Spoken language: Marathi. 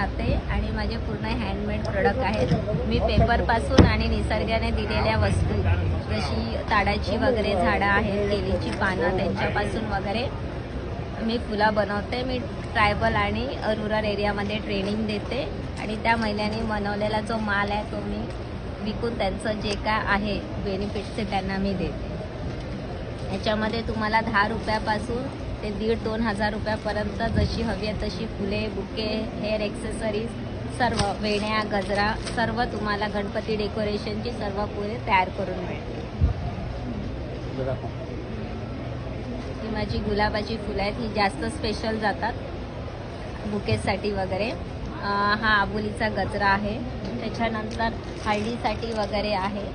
राहते आणि माझे पूर्ण हँडमेड प्रोडक्ट आहेत। मी पेपरपासून आणि निसर्गाने दिलेल्या वस्तू जशी ताडाची वगैरे झाडं आहेत, केळीची पानं त्यांच्यापासून वगैरे मी फुलं बनवते। मी ट्रायबल आणि रुरल एरियामध्ये ट्रेनिंग देते आणि त्या महिलांनी बनवलेला जो माल आहे तो मी विकून त्यांचं जे काय आहे बेनिफिट्स ते त्यांना मी देते। याच्यामध्ये तुम्हाला 10 रुपयापासून ते 1,500-2 हजार रुपयापर्यंत जशी हवी आहे तशी फुले, बुके, हेअर एक्सेसरीज, सर्व वेण्या, गजरा सर्व तुम्हाला गणपती डेकोरेशनची सर्व फुले तयार करून मिळते। ही माझी गुलाबाची फुलं आहेत, ही जास्त स्पेशल जातात बुकेसाठी वगैरे। हा आबोलीचा गजरा आहे, त्याच्यानंतर हळदीसाठी वगैरे आहे।